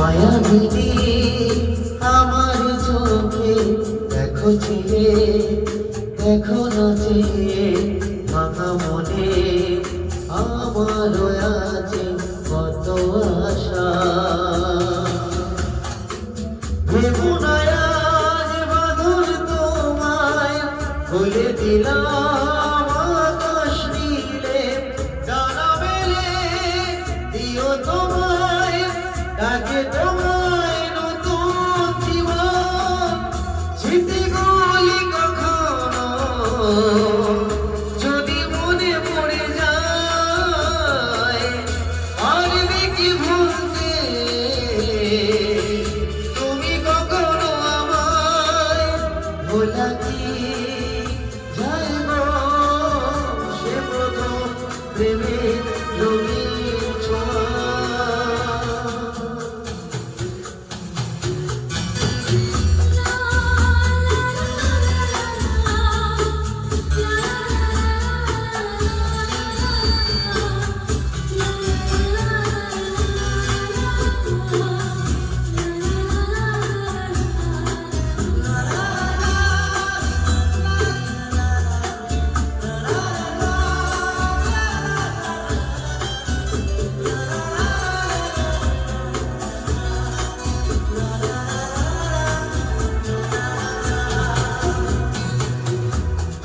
মায়াবিনী আমার চোখে দেখো চেয়ে, দেখো না চেয়ে ভাঙা মনে আমারও আছে কত আশা। ভেবো না আজ বাঁধন তোমায় বলে দিলাম আকাশ নীলে ডানা মেলে দিও তোমায়, ডাকে তোমায় নতুন জীবন। স্মৃতিগুলি কখনো যদি মনে পড়ে যায় পারবে কি ভুলতে তুমি কখনো আমায়? ভোলা কি যায় গো সে প্রথম প্রেমের রঙিন ছোঁয়া।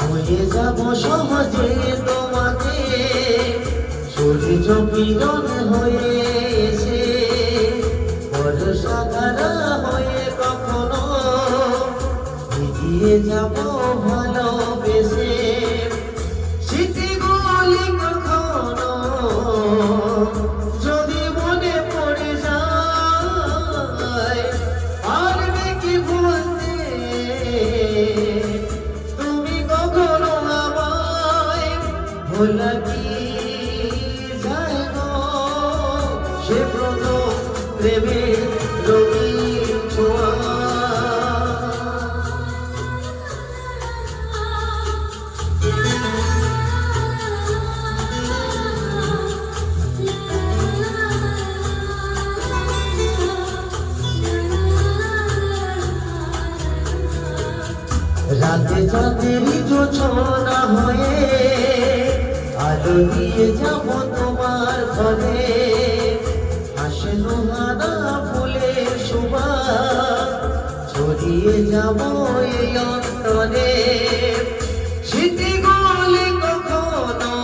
হয়ে যাব সহজে তোমাকে সূর্য কিরণ হয়ে এসে বর্ষা ধারা হয়ে কখনো এগিয়ে যাব ভালোবেসে। স্মৃতিগুলি কখনো যদি মনে পড়ে যায় পারবে কি ভুলতে তুমি কখনো আমায়? ভোলা কি যায় গো সে প্রথম প্রেমের রঙিন ছোঁয়া। রাতে চাঁদেরই জোছনা হয়ে আলো দিয়ে যাব তোমার ঘরে। হাসে নোহানা ফুলের সুবাস ছড়িয়ে যাব এই অন্তরে। স্মৃতিগুলি কখনো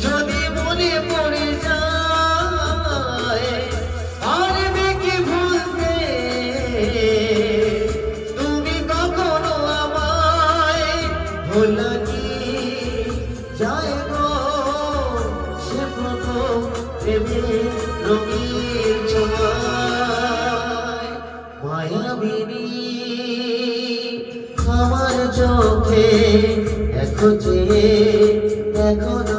যদি মনে পড়ে যায় পারবে কি ভুলতে তুমি কখনো আমায়? ভোলা কি যায় গো সে প্রথম প্রেমের রঙিন ছোঁয়ায়। মায়াবিনী আমার চোখে দেখো চেয়ে, দেখো না